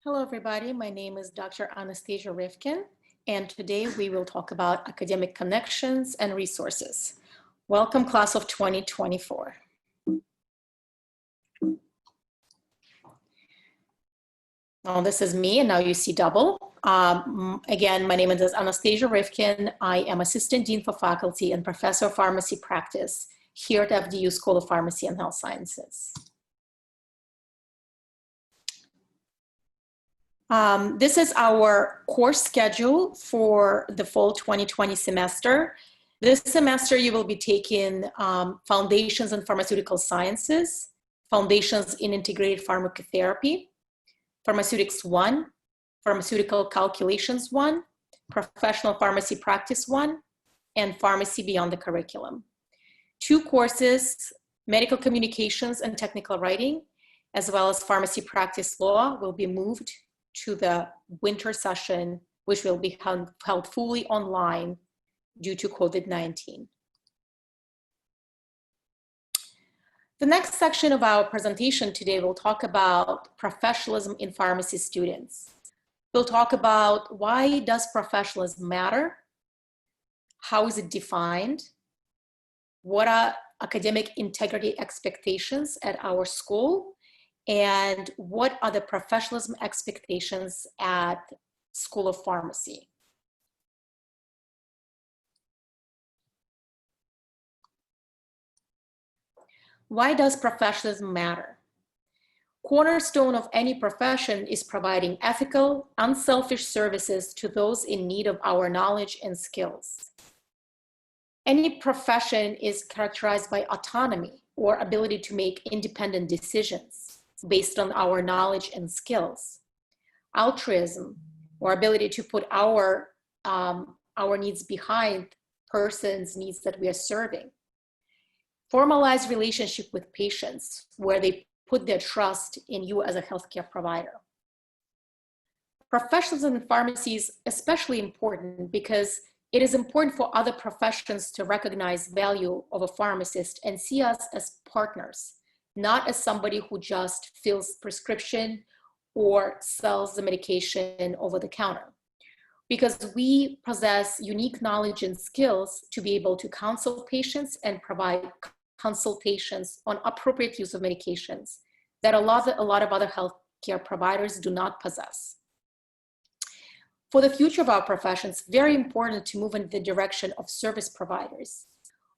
Hello, everybody. My name is Dr. Anastasia Rivkin, and today we will talk about academic connections and resources. Welcome, class of 2024. Now, this is me, and now you see double. Again, my name is Anastasia Rivkin. I am Assistant Dean for Faculty and Professor of Pharmacy Practice here at FOU School of Pharmacy and Health Sciences. This is our course schedule for the fall 2020 semester. This semester, you will be taking Foundations in Pharmaceutical Sciences, Foundations in Integrated Pharmacotherapy, Pharmaceutics 1, Pharmaceutical Calculations 1, Professional Pharmacy Practice 1, and Pharmacy Beyond the Curriculum. 2 courses, Medical Communications and Technical Writing, as well as Pharmacy Practice Law, will be moved to the winter session, which will be held fully online due to COVID-19. The next section of our presentation today will talk about professionalism in pharmacy students. We'll talk about why does professionalism matter? How is it defined? What are academic integrity expectations at our school? And what are the professionalism expectations at School of Pharmacy? Why does professionalism matter? Cornerstone of any profession is providing ethical, unselfish services to those in need of our knowledge and skills. Any profession is characterized by autonomy or ability to make independent decisions based on our knowledge and skills. Altruism, or ability to put our needs behind person's needs that we are serving. Formalized relationship with patients, where they put their trust in you as a healthcare provider. Professionalism in pharmacy is especially important because it is important for other professions to recognize value of a pharmacist and see us as partners, not as somebody who just fills prescription or sells the medication over the counter. Because we possess unique knowledge and skills to be able to counsel patients and provide consultations on appropriate use of medications that a lot of other healthcare providers do not possess. For the future of our profession, it's very important to move in the direction of service providers.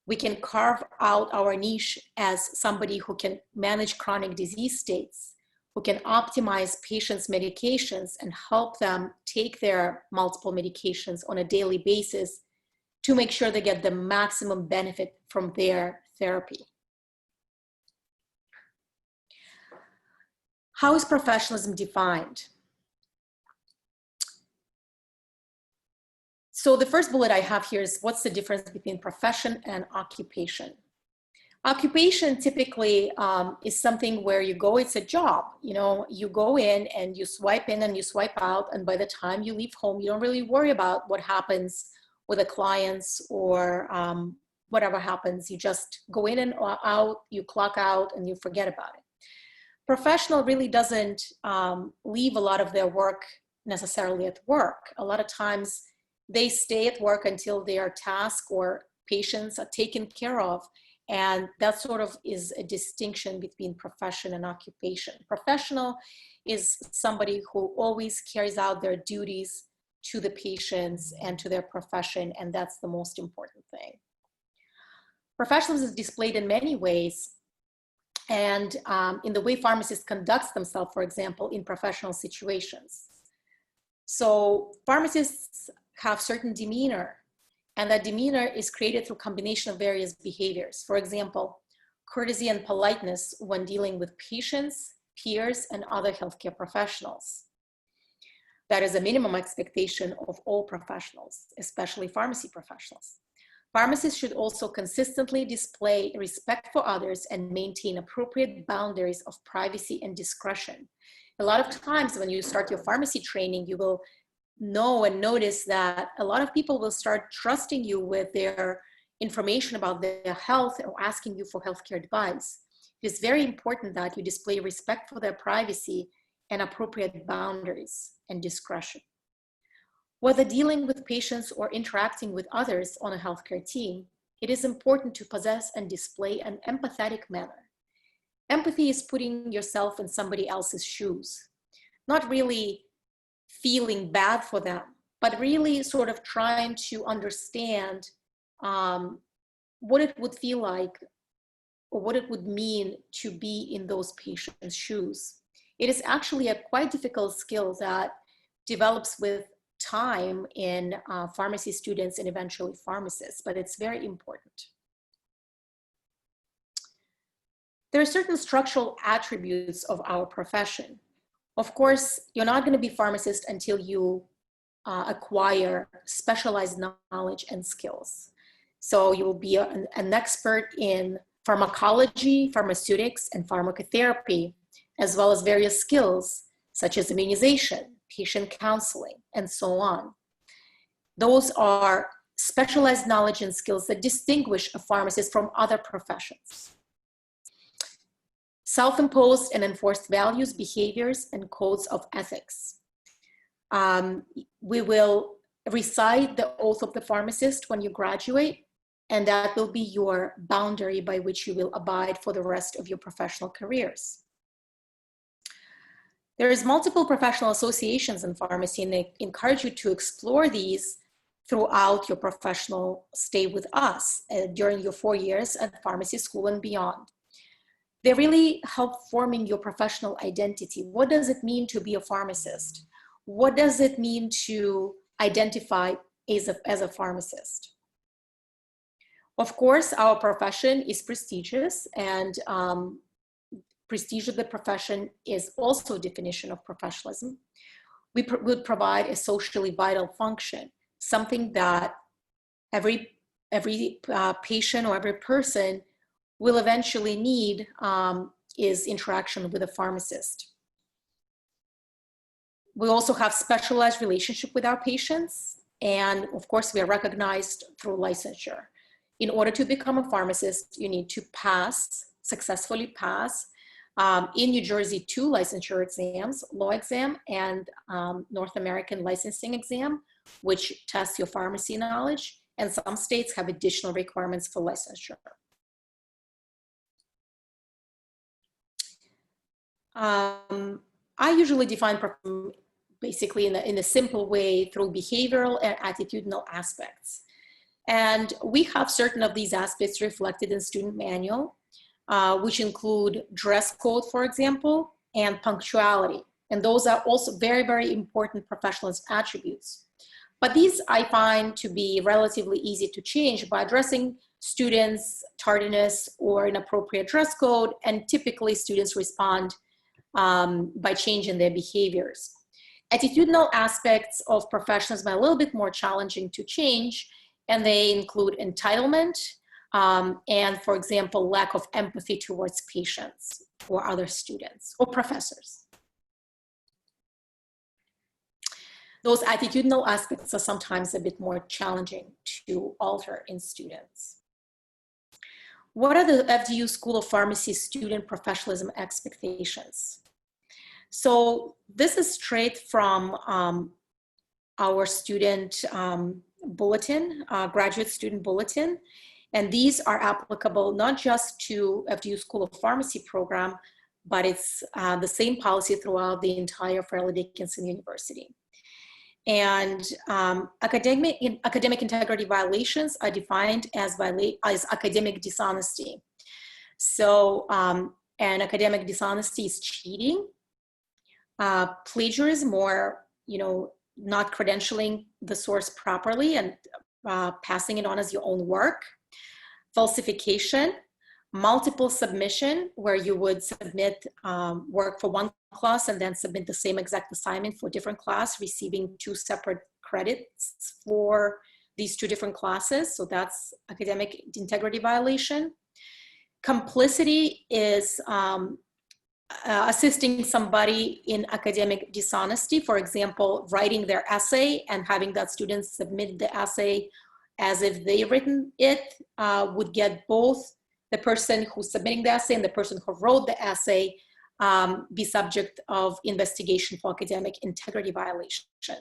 We can carve out our niche as somebody who can manage chronic disease states, who can optimize patients' medications and help them take their multiple medications on a daily basis to make sure they get the maximum benefit from their therapy. How is professionalism defined? So the first bullet I have here is what's the difference between profession and occupation? Occupation typically is something where you go, it's a job. You know, you go in and you swipe in and you swipe out, and by the time you leave home, you don't really worry about what happens with the clients or whatever happens. You just go in and out, you clock out, and you forget about it. Professional really doesn't leave a lot of their work necessarily at work. A lot of times they stay at work until their task or patients are taken care of. And that sort of is a distinction between profession and occupation. Professional is somebody who always carries out their duties to the patients and to their profession, and that's the most important thing. Professionalism is displayed in many ways, and in the way pharmacists conduct themselves, for example, in professional situations. So pharmacists have certain demeanor, and that demeanor is created through a combination of various behaviors. For example, courtesy and politeness when dealing with patients, peers, and other healthcare professionals. That is a minimum expectation of all professionals, especially pharmacy professionals. Pharmacists should also consistently display respect for others and maintain appropriate boundaries of privacy and discretion. A lot of times when you start your pharmacy training, you will know and notice that a lot of people will start trusting you with their information about their health or asking you for healthcare advice. It is very important that you display respect for their privacy and appropriate boundaries and discretion. Whether dealing with patients or interacting with others on a healthcare team, it is important to possess and display an empathetic manner. Empathy is putting yourself in somebody else's shoes, not really feeling bad for them, but really sort of trying to understand what it would feel like or what it would mean to be in those patients' shoes. It is actually a quite difficult skill that develops with time in pharmacy students and eventually pharmacists, but it's very important. There are certain structural attributes of our profession. Of course, you're not going to be a pharmacist until you acquire specialized knowledge and skills. So you will be an expert in pharmacology, pharmaceutics, and pharmacotherapy, as well as various skills such as immunization, patient counseling, and so on. Those are specialized knowledge and skills that distinguish a pharmacist from other professions. Self-imposed and enforced values, behaviors, and codes of ethics. We will recite the oath of the pharmacist when you graduate, and that will be your boundary by which you will abide for the rest of your professional careers. There is multiple professional associations in pharmacy, and they encourage you to explore these throughout your professional stay with us during your 4 years at pharmacy school and beyond. They really help forming your professional identity. What does it mean to be a pharmacist? What does it mean to identify as a pharmacist? Of course, our profession is prestigious, and prestige of the profession is also a definition of professionalism. We would provide a socially vital function, something that every patient or every person will eventually need is interaction with a pharmacist. We also have specialized relationship with our patients, and of course we are recognized through licensure. In order to become a pharmacist, you need to successfully pass in New Jersey 2 licensure exams, law exam and North American licensing exam, which tests your pharmacy knowledge, and some states have additional requirements for licensure. I usually define basically in a simple way through behavioral and attitudinal aspects. And we have certain of these aspects reflected in student manual, which include dress code, for example, and punctuality. And those are also very, very important professionalism attributes. But these I find to be relatively easy to change by addressing students' tardiness or inappropriate dress code, and typically students respond by changing their behaviors. Attitudinal aspects of professionalism are a little bit more challenging to change, and they include entitlement and, for example, lack of empathy towards patients or other students or professors. Those attitudinal aspects are sometimes a bit more challenging to alter in students. What are the FDU School of Pharmacy student professionalism expectations? So this is straight from our student bulletin, graduate student bulletin. And these are applicable not just to FDU School of Pharmacy program, but it's the same policy throughout the entire Fairleigh Dickinson University. And academic integrity violations are defined as academic dishonesty. So, and academic dishonesty is cheating, plagiarism, or not credentialing the source properly and passing it on as your own work, falsification, multiple submission, where you would submit work for one class and then submit the same exact assignment for a different class, receiving 2 separate credits for these 2 different classes. So that's academic integrity violation. Complicity is assisting somebody in academic dishonesty, for example, writing their essay and having that student submit the essay as if they written it, would get both the person who's submitting the essay and the person who wrote the essay be subject of investigation for academic integrity violation.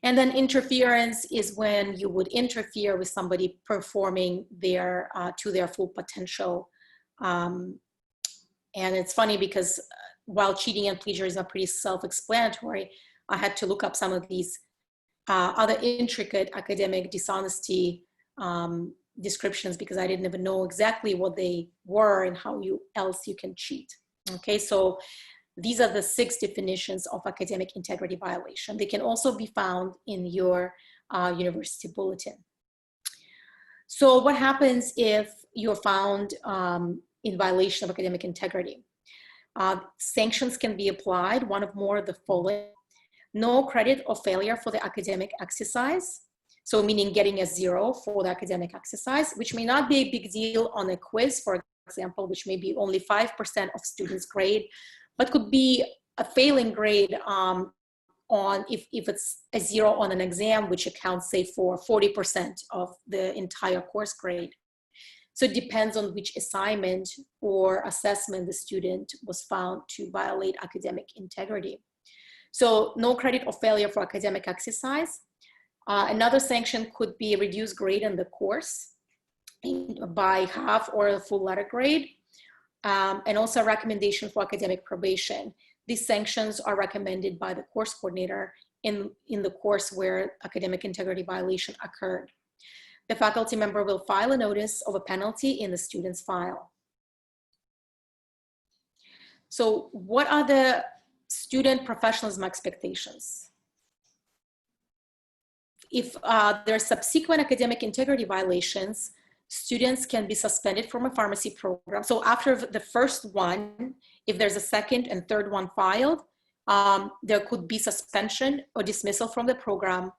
And then interference is when you would interfere with somebody performing their to their full potential. And it's funny because while cheating and plagiarism are pretty self-explanatory, I had to look up some of these other intricate academic dishonesty descriptions because I didn't even know exactly what they were and how else you can cheat. Okay, so these are the 6 definitions of academic integrity violation. They can also be found in your university bulletin. So what happens if you're found in violation of academic integrity? Sanctions can be applied, one of more of the following. No credit or failure for the academic exercise. So meaning getting a 0 for the academic exercise, which may not be a big deal on a quiz, for example, which may be only 5% of students' grade, but could be a failing grade on if it's a 0 on an exam, which accounts, say, for 40% of the entire course grade. So it depends on which assignment or assessment the student was found to violate academic integrity. So no credit or failure for academic exercise. Another sanction could be a reduced grade in the course by half or a full letter grade. And also a recommendation for academic probation. These sanctions are recommended by the course coordinator in the course where academic integrity violation occurred. The faculty member will file a notice of a penalty in the student's file. So what are the student professionalism expectations? If there are subsequent academic integrity violations, students can be suspended from a pharmacy program. So after the first one, if there's a second and third one filed, there could be suspension or dismissal from the program,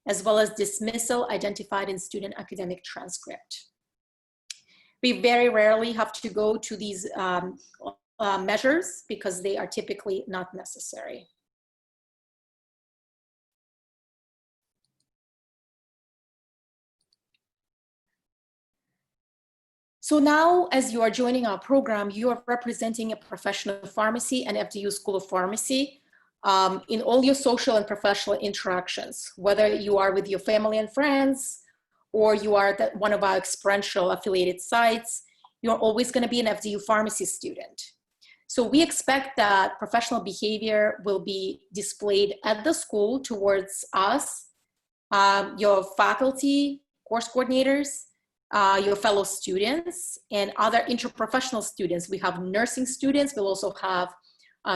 as well as dismissal identified in student academic transcript. We very rarely have to go to these measures because they are typically not necessary. So now, as you are joining our program, you are representing a profession of pharmacy and FOU School of Pharmacy in all your social and professional interactions, whether you are with your family and friends, or you are at one of our experiential affiliated sites, you're always going to be an FOU pharmacy student. So we expect that professional behavior will be displayed at the school towards us, your faculty, course coordinators, your fellow students, and other interprofessional students. We have nursing students. We'll also have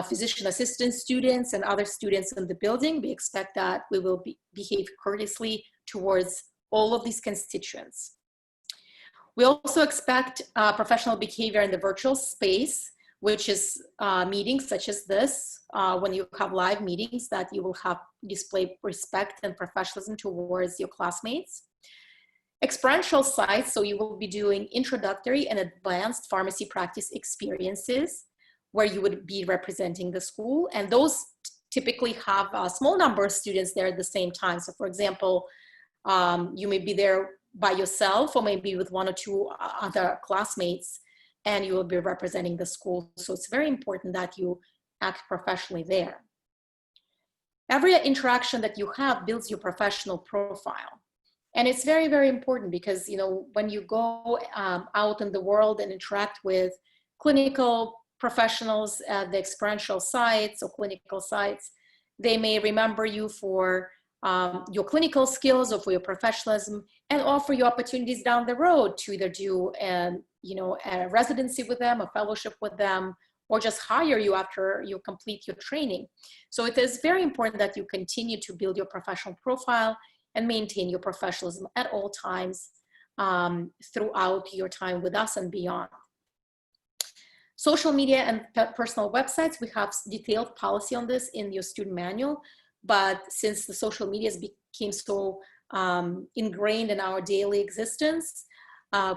physician assistant students and other students in the building. We expect that we will behave courteously towards all of these constituents. We also expect professional behavior in the virtual space, which is meetings such as this, when you have live meetings, that you will have display respect and professionalism towards your classmates. Experiential sites, so you will be doing introductory and advanced pharmacy practice experiences where you would be representing the school, and those typically have a small number of students there at the same time. So for example, you may be there by yourself or maybe with 1 or 2 other classmates, and you will be representing the school. So it's very important that you act professionally there. Every interaction that you have builds your professional profile. And it's very, very important because, you know, when you go out in the world and interact with clinical professionals at the experiential sites or clinical sites, they may remember you for your clinical skills or for your professionalism, and offer you opportunities down the road to either do a residency with them, a fellowship with them, or just hire you after you complete your training. So it is very important that you continue to build your professional profile and maintain your professionalism at all times throughout your time with us and beyond. Social media and personal websites, we have detailed policy on this in your student manual, but since the social medias became so ingrained in our daily existence,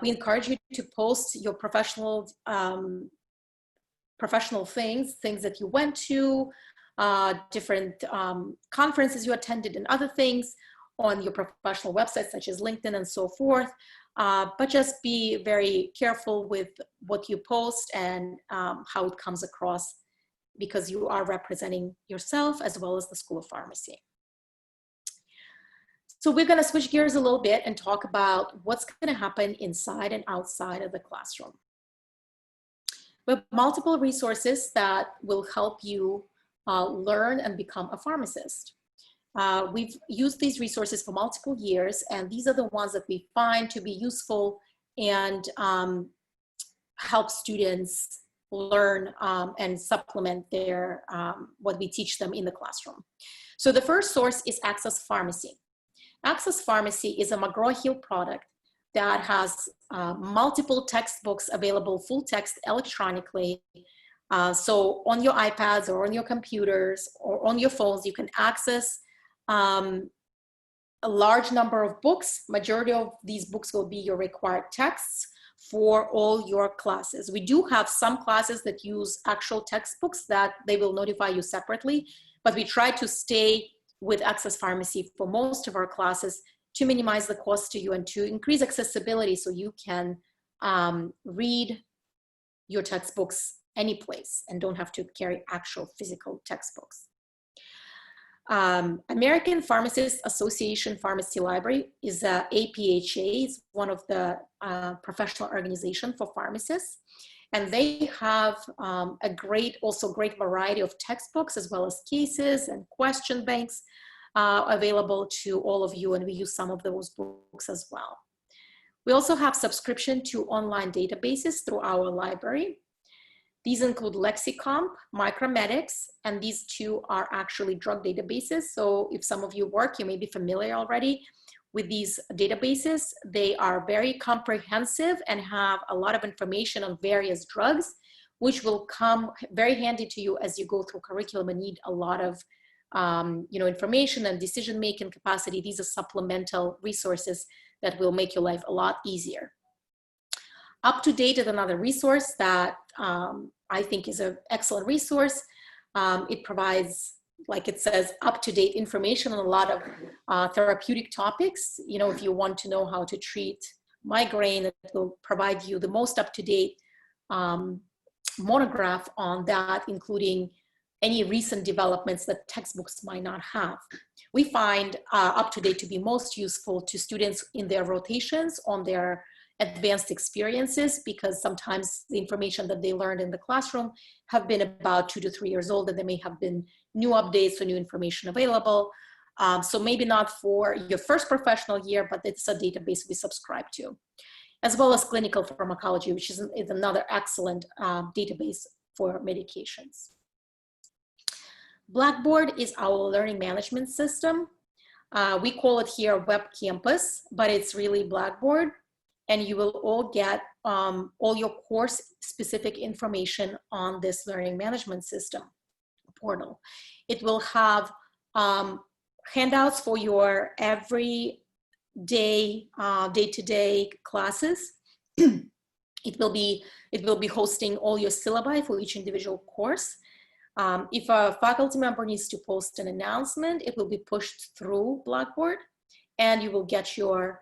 we encourage you to post your professional things that you went to, different conferences you attended and other things on your professional websites such as LinkedIn and so forth. but just be very careful with what you post and how it comes across, because you are representing yourself as well as the School of Pharmacy. So we're going to switch gears a little bit and talk about what's going to happen inside and outside of the classroom. We have multiple resources that will help you learn and become a pharmacist. We've used these resources for multiple years, and these are the ones that we find to be useful and help students learn and supplement their what we teach them in the classroom. So the first source is Access Pharmacy. Access Pharmacy is a McGraw-Hill product that has multiple textbooks available full text electronically. So on your iPads or on your computers or on your phones, you can access a large number of books. Majority of these books will be your required texts for all your classes. We do have some classes that use actual textbooks that they will notify you separately, but we try to stay with Access Pharmacy for most of our classes to minimize the cost to you and to increase accessibility so you can read your textbooks any place and don't have to carry actual physical textbooks. American Pharmacists Association Pharmacy Library is APHA, is one of the professional organization for pharmacists. And they have also great variety of textbooks as well as cases and question banks available to all of you, and we use some of those books as well. We also have subscription to online databases through our library. These include Lexicomp, Micromedics, and these two are actually drug databases. So if some of you work, you may be familiar already with these databases. They are very comprehensive and have a lot of information on various drugs, which will come very handy to you as you go through curriculum and need a lot of information and decision-making capacity. These are supplemental resources that will make your life a lot easier. UpToDate is another resource that I think is an excellent resource. It provides, like it says, up-to-date information on a lot of therapeutic topics. You know, if you want to know how to treat migraine, it will provide you the most up-to-date monograph on that, including any recent developments that textbooks might not have. We find UpToDate to be most useful to students in their rotations on their advanced experiences, because sometimes the information that they learned in the classroom have been about 2 to 3 years old, and there may have been new updates or new information available. So maybe not for your first professional year, but it's a database we subscribe to, as well as Clinical Pharmacology, which is another excellent database for medications. Blackboard is our learning management system. We call it here Web Campus, but it's really Blackboard. And you will all get all your course-specific information on this learning management system portal. It will have handouts for your everyday, day-to-day classes. It will be hosting all your syllabi for each individual course. If a faculty member needs to post an announcement, it will be pushed through Blackboard, and you will get your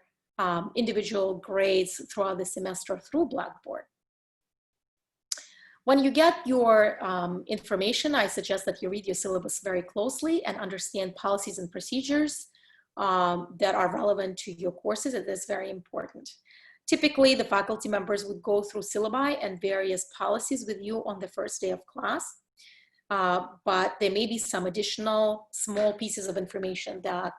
individual grades throughout the semester through Blackboard. When you get your information, I suggest that you read your syllabus very closely and understand policies and procedures that are relevant to your courses. It is very important. Typically, the faculty members would go through syllabi and various policies with you on the first day of class, but there may be some additional small pieces of information that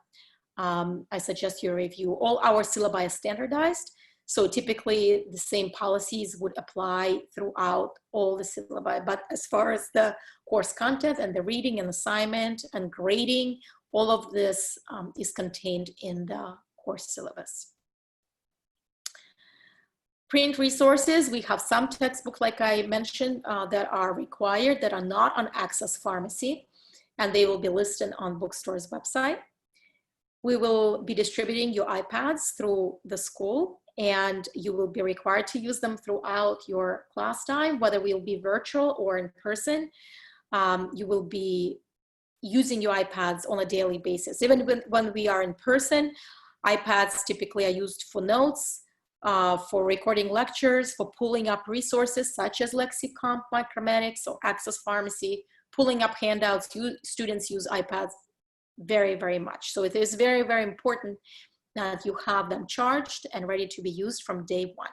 I suggest you review. All our syllabi is standardized, so typically the same policies would apply throughout all the syllabi. But as far as the course content and the reading and assignment and grading, all of this is contained in the course syllabus. Print resources, we have some textbooks, like I mentioned, that are required, that are not on Access Pharmacy, and they will be listed on Bookstore's website. We will be distributing your iPads through the school, and you will be required to use them throughout your class time, whether we'll be virtual or in person. You will be using your iPads on a daily basis. Even when we are in person, iPads typically are used for notes, for recording lectures, for pulling up resources such as LexiComp, Micromedics, or Access Pharmacy, pulling up handouts. Students use iPads very, very much. So it is very, very important that you have them charged and ready to be used from day one.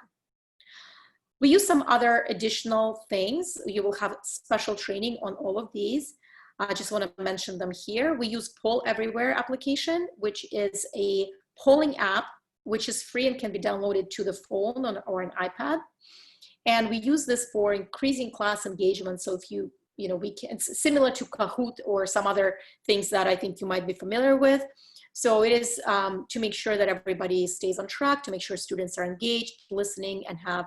We use some other additional things. You will have special training on all of these. I just want to mention them here. We use Poll Everywhere application, which is a polling app, which is free and can be downloaded to the phone or an iPad. And we use this for increasing class engagement. So if it's similar to Kahoot or some other things that I think you might be familiar with. So it is to make sure that everybody stays on track, to make sure students are engaged, listening, and have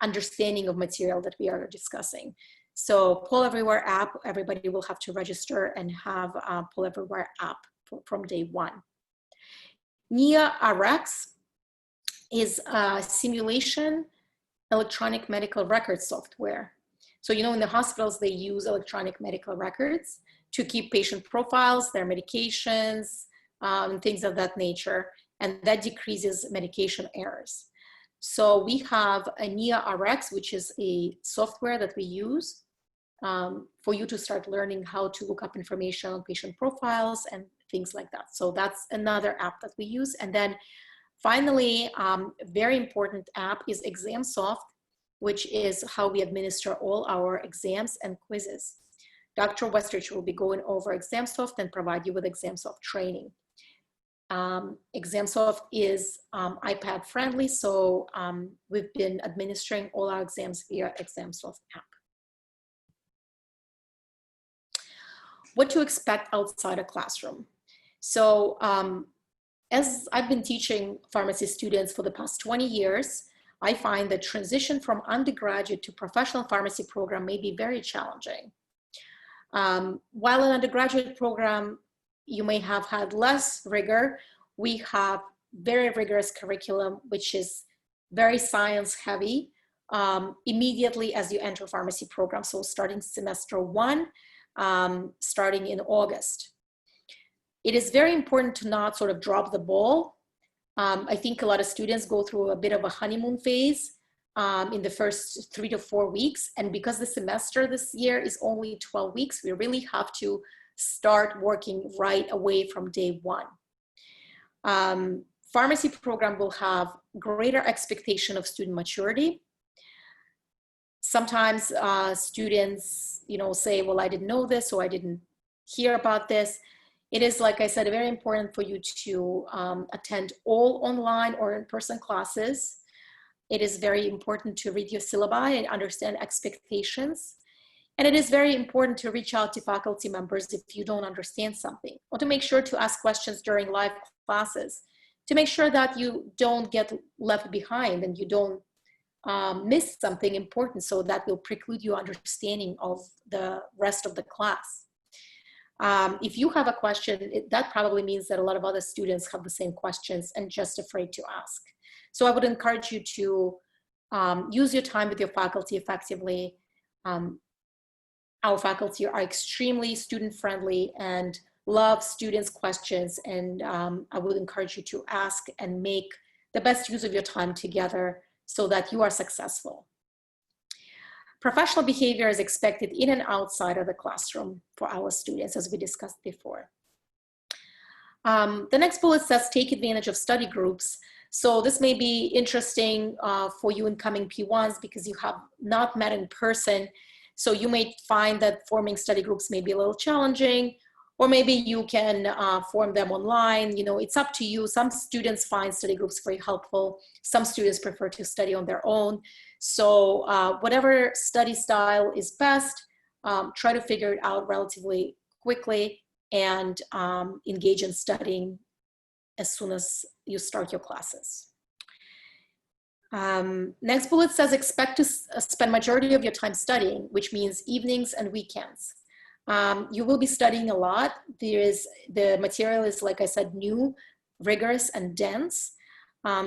understanding of material that we are discussing. So Poll Everywhere app, everybody will have to register and have a Poll Everywhere app from day one. NIA RX is a simulation electronic medical record software. So, in the hospitals, they use electronic medical records to keep patient profiles, their medications, things of that nature, and that decreases medication errors. So we have a NIA RX, which is a software that we use for you to start learning how to look up information on patient profiles and things like that. So that's another app that we use. And then finally, a very important app is ExamSoft, which is how we administer all our exams and quizzes. Dr. Westrich will be going over ExamSoft and provide you with ExamSoft training. ExamSoft is iPad friendly, so we've been administering all our exams via ExamSoft app. What to expect outside a classroom. So as I've been teaching pharmacy students for the past 20 years, I find that transition from undergraduate to professional pharmacy program may be very challenging. While an undergraduate program, you may have had less rigor, we have very rigorous curriculum, which is very science heavy immediately as you enter pharmacy program. So starting semester 1, starting in August. It is very important to not sort of drop the ball. I think a lot of students go through a bit of a honeymoon phase in the first 3 to 4 weeks. And because the semester this year is only 12 weeks, we really have to start working right away from day one. Pharmacy program will have greater expectation of student maturity. Sometimes students, say, well, I didn't know this, or I didn't hear about this. It is, like I said, very important for you to attend all online or in-person classes. It is very important to read your syllabi and understand expectations. And it is very important to reach out to faculty members if you don't understand something, or to make sure to ask questions during live classes, to make sure that you don't get left behind and you don't miss something important, so that will preclude your understanding of the rest of the class. If you have a question, that probably means that a lot of other students have the same questions and just afraid to ask. So I would encourage you to use your time with your faculty effectively. Our faculty are extremely student-friendly and love students' questions, and I would encourage you to ask and make the best use of your time together so that you are successful. Professional behavior is expected in and outside of the classroom for our students, as we discussed before. The next bullet says, take advantage of study groups. So this may be interesting for you incoming P1s because you have not met in person. So you may find that forming study groups may be a little challenging, or maybe you can form them online. It's up to you. Some students find study groups very helpful. Some students prefer to study on their own. So whatever study style is best, try to figure it out relatively quickly and engage in studying as soon as you start your classes. Next bullet says, expect to spend majority of your time studying, which means evenings and weekends. You will be studying a lot. The material is, like I said, new, rigorous, and dense.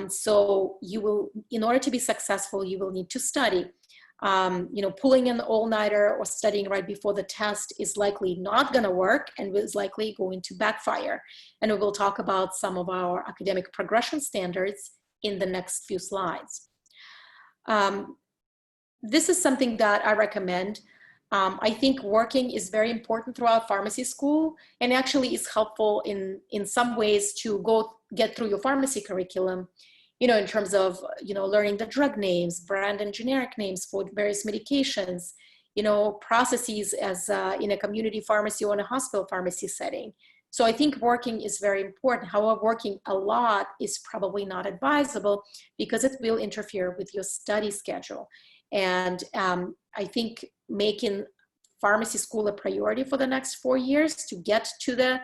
So you will, in order to be successful, you will need to study. Pulling an all-nighter or studying right before the test is likely not going to work and is likely going to backfire. And we will talk about some of our academic progression standards in the next few slides. This is something that I recommend. I think working is very important throughout pharmacy school, and actually is helpful in some ways to get through your pharmacy curriculum, you know, in terms of, you know, learning the drug names, brand and generic names for various medications, you know, processes as in a community pharmacy or in a hospital pharmacy setting. So I think working is very important. However, working a lot is probably not advisable because it will interfere with your study schedule. And I think making pharmacy school a priority for the next 4 years to get to the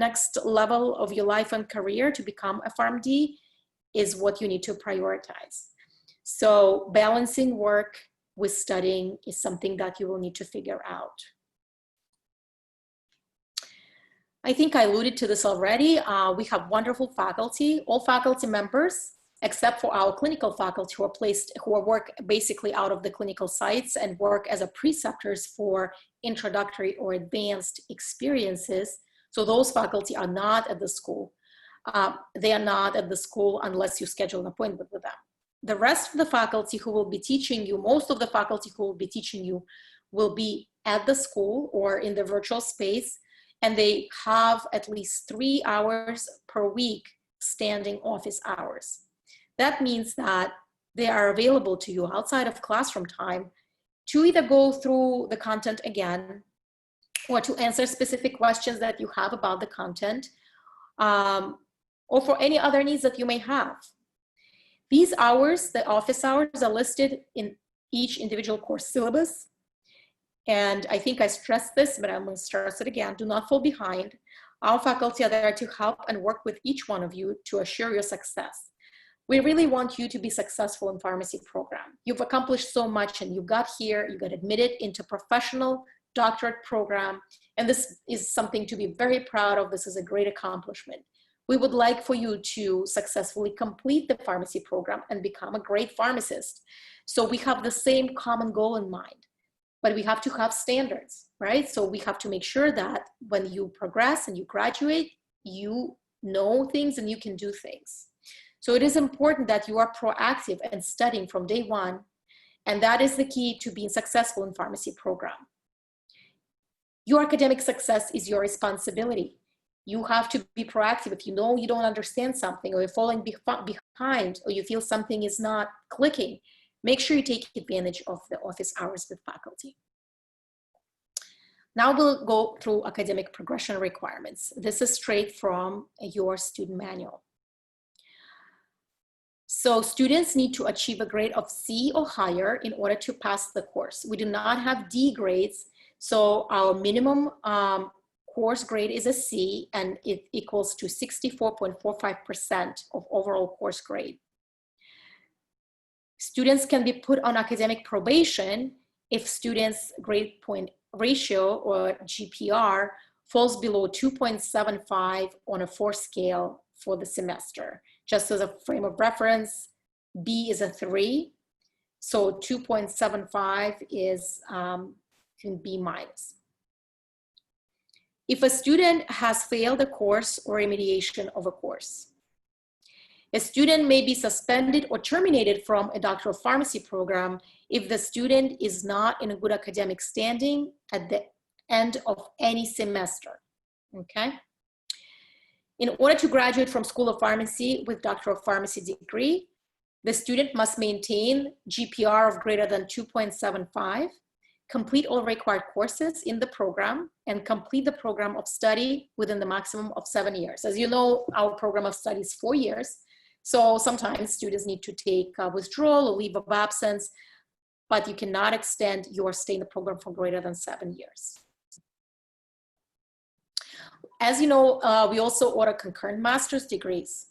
next level of your life and career to become a PharmD is what you need to prioritize. So balancing work with studying is something that you will need to figure out. I think I alluded to this already. We have wonderful faculty. All faculty members, except for our clinical faculty who work basically out of the clinical sites and work as a preceptors for introductory or advanced experiences. So those faculty are not at the school. They are not at the school unless you schedule an appointment with them. The rest of the faculty who will be teaching you, most of the faculty who will be teaching you will be at the school or in the virtual space, and they have at least 3 hours per week standing office hours. That means that they are available to you outside of classroom time to either go through the content again or to answer specific questions that you have about the content, or for any other needs that you may have. These hours, the office hours, are listed in each individual course syllabus. And I think I stressed this, but I'm going to stress it again. Do not fall behind. Our faculty are there to help and work with each one of you to assure your success. We really want you to be successful in pharmacy program. You've accomplished so much and you got here, you got admitted into professional doctorate program. And this is something to be very proud of. This is a great accomplishment. We would like for you to successfully complete the pharmacy program and become a great pharmacist. So we have the same common goal in mind, but we have to have standards, right? So we have to make sure that when you progress and you graduate, you know things and you can do things. So it is important that you are proactive and studying from day one, and that is the key to being successful in pharmacy program. Your academic success is your responsibility. You have to be proactive. If you know you don't understand something, or you're falling behind, or you feel something is not clicking, make sure you take advantage of the office hours with faculty. Now we'll go through academic progression requirements. This is straight from your student manual. So students need to achieve a grade of C or higher in order to pass the course. We do not have D grades, so our minimum course grade is a C, and it equals to 64.45% of overall course grade. Students can be put on academic probation if students' grade point ratio, or GPR, falls below 2.75 on a 4 scale for the semester. Just as a frame of reference, B is a 3, so 2.75 is B minus. If a student has failed a course or remediation of a course, a student may be suspended or terminated from a doctoral pharmacy program if the student is not in a good academic standing at the end of any semester, okay? In order to graduate from School of Pharmacy with doctoral pharmacy degree, the student must maintain GPR of greater than 2.75, complete all required courses in the program, and complete the program of study within the maximum of 7 years. As you know, our program of study is 4 years. So sometimes students need to take withdrawal or leave of absence, but you cannot extend your stay in the program for greater than 7 years. As you know, we also order concurrent master's degrees.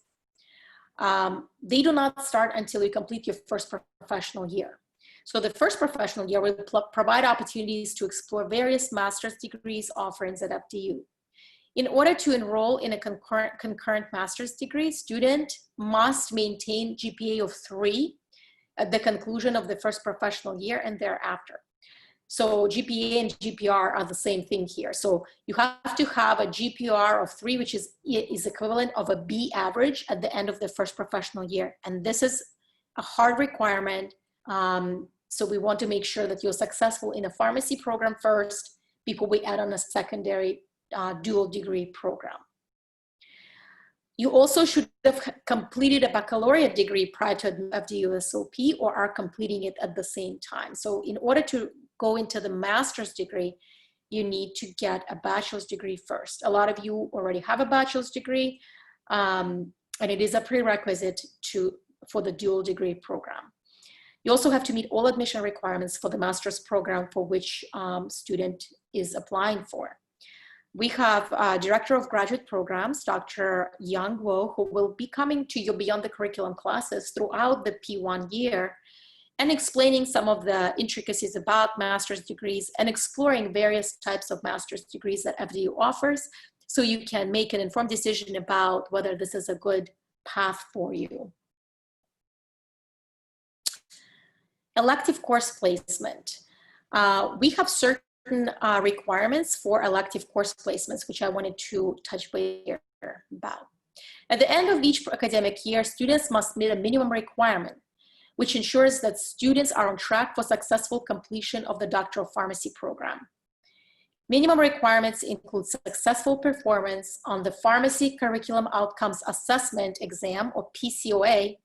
They do not start until you complete your first professional year. So the first professional year will provide opportunities to explore various master's degrees offerings at FDU. In order to enroll in a concurrent master's degree, student must maintain GPA of 3 at the conclusion of the first professional year and thereafter. So GPA and GPR are the same thing here. So you have to have a GPR of 3, which is equivalent of a B average at the end of the first professional year. And this is a hard requirement. So we want to make sure that you're successful in a pharmacy program first before we add on a secondary dual degree program. You also should have completed a baccalaureate degree prior to FDUSOP or are completing it at the same time. So in order to go into the master's degree, you need to get a bachelor's degree first. A lot of you already have a bachelor's degree, and it is a prerequisite for the dual degree program. You also have to meet all admission requirements for the master's program for which student is applying for. We have Director of Graduate Programs, Dr. Yang Wo, who will be coming to you beyond the curriculum classes throughout the P1 year and explaining some of the intricacies about master's degrees and exploring various types of master's degrees that FDU offers so you can make an informed decision about whether this is a good path for you. Elective course placement. We have certain requirements for elective course placements, which I wanted to touch base here about. At the end of each academic year, students must meet a minimum requirement, which ensures that students are on track for successful completion of the Doctor of Pharmacy program. Minimum requirements include successful performance on the Pharmacy Curriculum Outcomes Assessment exam, or PCOA,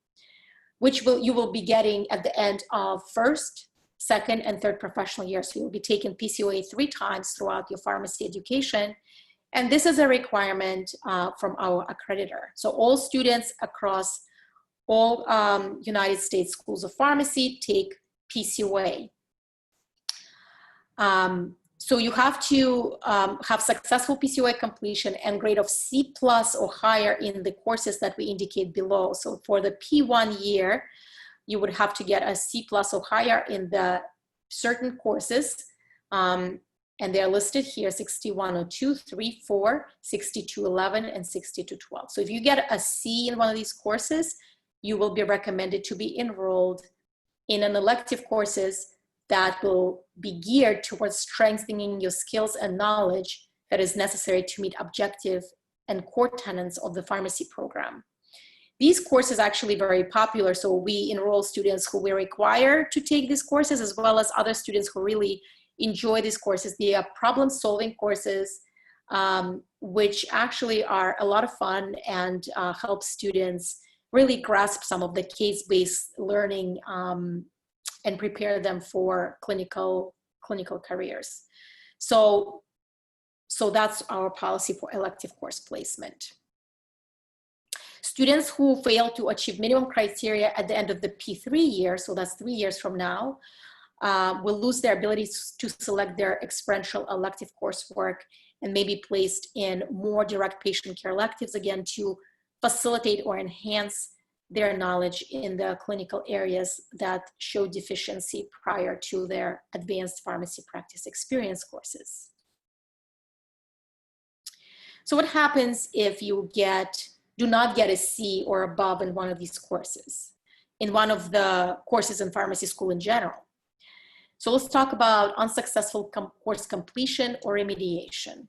which you will be getting at the end of first, second, and third professional year. So you'll be taking PCOA 3 times throughout your pharmacy education. And this is a requirement from our accreditor. So all students across all United States schools of pharmacy take PCOA. So you have to have successful PCOA completion and grade of C+ or higher in the courses that we indicate below. So for the P1 year, you would have to get a C+ or higher in the certain courses. And they're listed here: 6102, 34, 6211, and 6212. So if you get a C in one of these courses, you will be recommended to be enrolled in an elective courses that will be geared towards strengthening your skills and knowledge that is necessary to meet objective and core tenets of the pharmacy program. These courses are actually very popular, so we enroll students who we require to take these courses, as well as other students who really enjoy these courses. They are problem-solving courses, which actually are a lot of fun and help students really grasp some of the case-based learning and prepare them for clinical careers. So that's our policy for elective course placement. Students who fail to achieve minimum criteria at the end of the P3 year, so that's 3 years from now, will lose their ability to select their experiential elective coursework and may be placed in more direct patient care electives, again, to facilitate or enhance their knowledge in the clinical areas that show deficiency prior to their advanced pharmacy practice experience courses. So what happens if you do not get a C or above in one of these courses, in one of the courses in pharmacy school in general? So let's talk about unsuccessful course completion or remediation.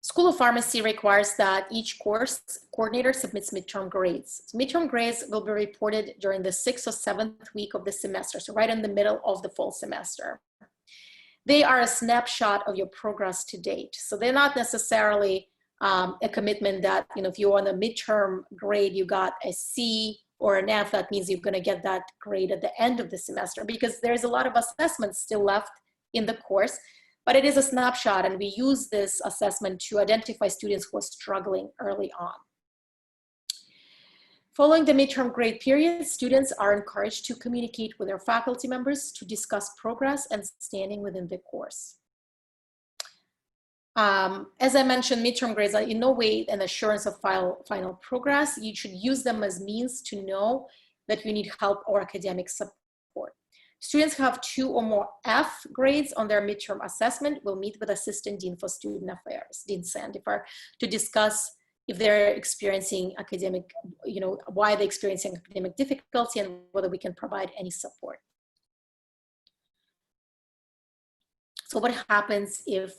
School of Pharmacy requires that each course coordinator submits midterm grades. So midterm grades will be reported during the 6th or 7th week of the semester, so right in the middle of the fall semester. They are a snapshot of your progress to date. So they're not necessarily a commitment that, if you're on a midterm grade, you got a C or an F, that means you're gonna get that grade at the end of the semester, because there's a lot of assessments still left in the course. But it is a snapshot, and we use this assessment to identify students who are struggling early on. Following the midterm grade period, students are encouraged to communicate with their faculty members to discuss progress and standing within the course. As I mentioned, midterm grades are in no way an assurance of final progress. You should use them as means to know that you need help or academic support. Students who have 2 or more F grades on their midterm assessment will meet with Assistant Dean for Student Affairs, Dean Sandifer, to discuss if they're experiencing academic, why they're experiencing academic difficulty and whether we can provide any support. So what happens if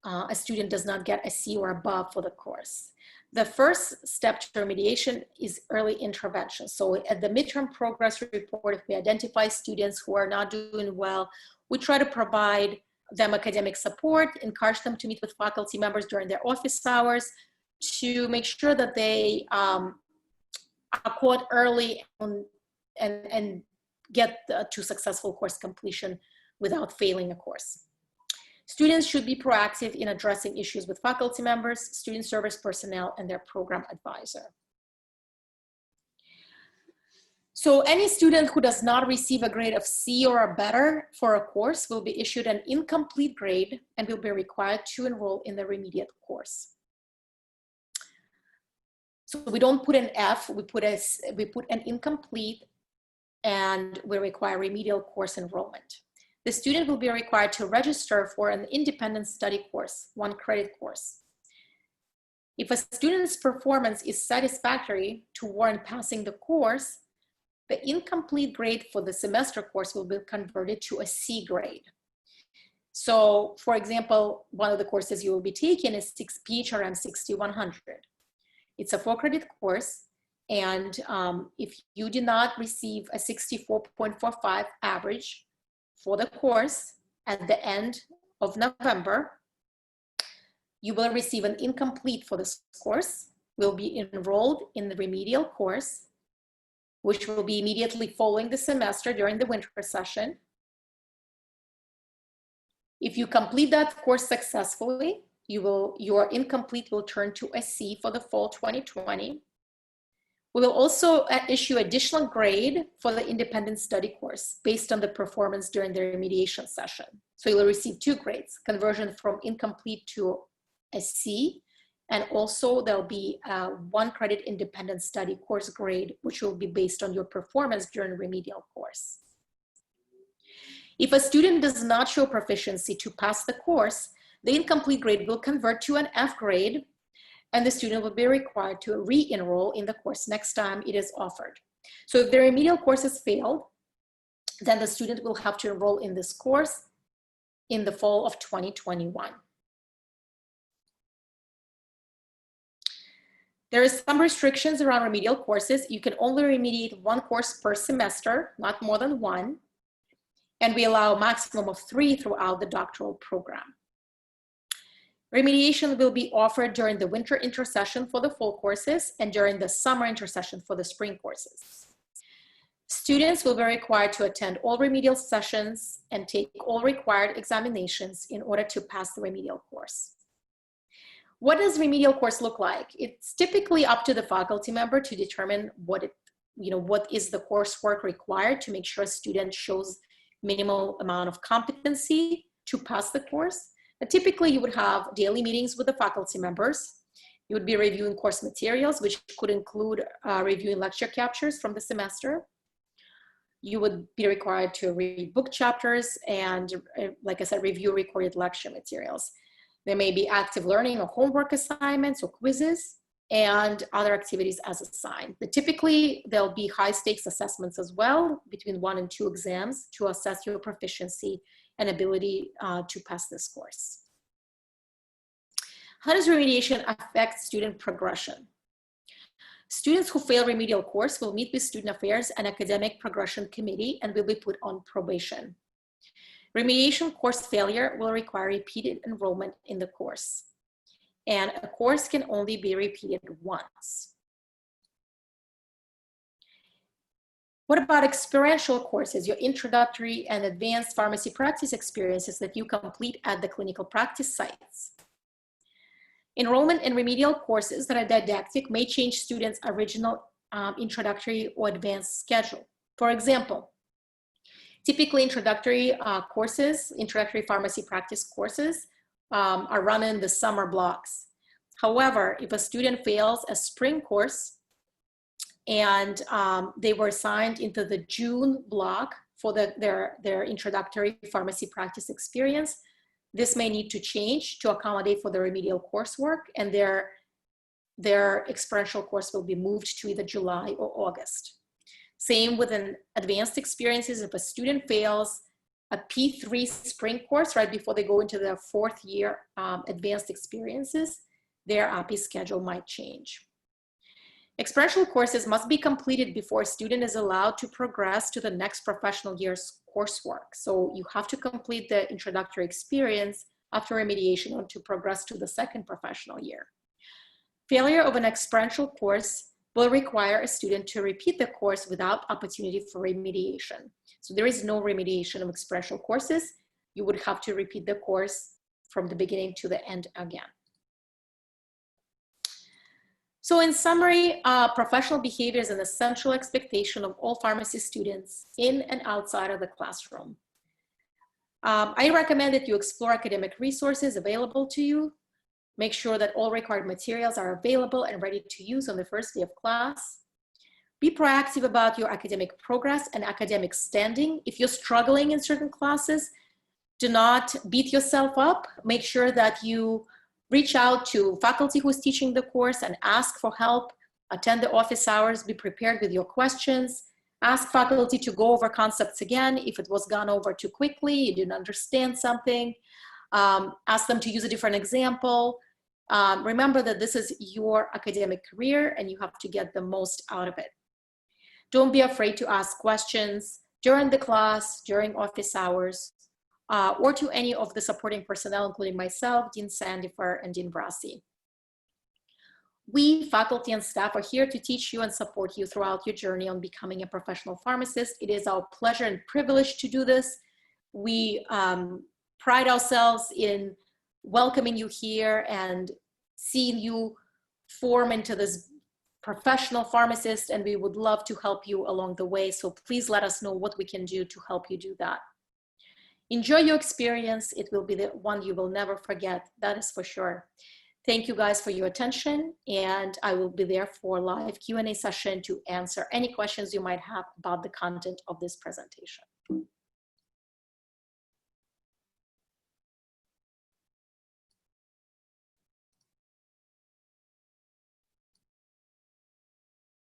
a student does not get a C or above for the course? The first step to remediation is early intervention. So at the midterm progress report, if we identify students who are not doing well, we try to provide them academic support, encourage them to meet with faculty members during their office hours to make sure that they are caught early and get to successful course completion without failing a course. Students should be proactive in addressing issues with faculty members, student service personnel, and their program advisor. So any student who does not receive a grade of C or better for a course will be issued an incomplete grade and will be required to enroll in the remediate course. So we don't put an F, we put an incomplete, and we require remedial course enrollment. The student will be required to register for an independent study course, 1 credit course. If a student's performance is satisfactory to warrant passing the course, the incomplete grade for the semester course will be converted to a C grade. So, for example, one of the courses you will be taking is PHRM 6100. It's a 4-credit course, and if you did not receive a 64.45 average for the course at the end of November, you will receive an incomplete for this course, will be enrolled in the remedial course, which will be immediately following the semester during the winter session. If you complete that course successfully, your incomplete will turn to a C for the fall 2020. We will also issue additional grade for the independent study course based on the performance during the remediation session. So you'll receive 2 grades, conversion from incomplete to a C, and also there'll be a 1 credit independent study course grade, which will be based on your performance during remedial course. If a student does not show proficiency to pass the course, the incomplete grade will convert to an F grade, and the student will be required to re-enroll in the course next time it is offered. So if the remedial course has failed, then the student will have to enroll in this course in the fall of 2021. There is some restrictions around remedial courses. You can only remediate 1 course per semester, not more than 1. And we allow a maximum of 3 throughout the doctoral program. Remediation will be offered during the winter intersession for the fall courses and during the summer intersession for the spring courses. Students will be required to attend all remedial sessions and take all required examinations in order to pass the remedial course. What does remedial course look like? It's typically up to the faculty member to determine what is the coursework required to make sure a student shows minimal amount of competency to pass the course. But typically, you would have daily meetings with the faculty members. You would be reviewing course materials, which could include reviewing lecture captures from the semester. You would be required to read book chapters and, like I said, review recorded lecture materials. There may be active learning or homework assignments or quizzes and other activities as assigned. But typically, there'll be high stakes assessments as well, between 1 and 2 exams to assess your proficiency and ability to pass this course. How does remediation affect student progression? Students who fail remedial course will meet with Student Affairs and Academic Progression Committee and will be put on probation. Remediation course failure will require repeated enrollment in the course, and a course can only be repeated once. What about experiential courses, your introductory and advanced pharmacy practice experiences that you complete at the clinical practice sites? Enrollment in remedial courses that are didactic may change students' original introductory or advanced schedule. For example, typically introductory courses, introductory pharmacy practice courses are run in the summer blocks. However, if a student fails a spring course and they were assigned into the June block for their introductory pharmacy practice experience, this may need to change to accommodate for the remedial coursework, and their their experiential course will be moved to either July or August. Same with an advanced experiences. If a student fails a P3 spring course right before they go into their 4th year advanced experiences, their API schedule might change. Experiential courses must be completed before a student is allowed to progress to the next professional year's coursework. So you have to complete the introductory experience after remediation or to progress to the 2nd professional year. Failure of an experiential course will require a student to repeat the course without opportunity for remediation. So there is no remediation of experiential courses. You would have to repeat the course from the beginning to the end again. So in summary, professional behavior is an essential expectation of all pharmacy students in and outside of the classroom. I recommend that you explore academic resources available to you. Make sure that all required materials are available and ready to use on the first day of class. Be proactive about your academic progress and academic standing. If you're struggling in certain classes, do not beat yourself up. Make sure that you reach out to faculty who's teaching the course and ask for help. Attend the office hours, be prepared with your questions. Ask faculty to go over concepts again. If it was gone over too quickly, you didn't understand something, ask them to use a different example. Remember that this is your academic career and you have to get the most out of it. Don't be afraid to ask questions during the class, during office hours, or to any of the supporting personnel, including myself, Dean Sandifer, and Dean Brassi. We, faculty and staff, are here to teach you and support you throughout your journey on becoming a professional pharmacist. It is our pleasure and privilege to do this. We pride ourselves in welcoming you here and seeing you form into this professional pharmacist, and we would love to help you along the way. So please let us know what we can do to help you do that. Enjoy your experience. It will be the one you will never forget. That is for sure. Thank you guys for your attention, and I will be there for a live Q&A session to answer any questions you might have about the content of this presentation.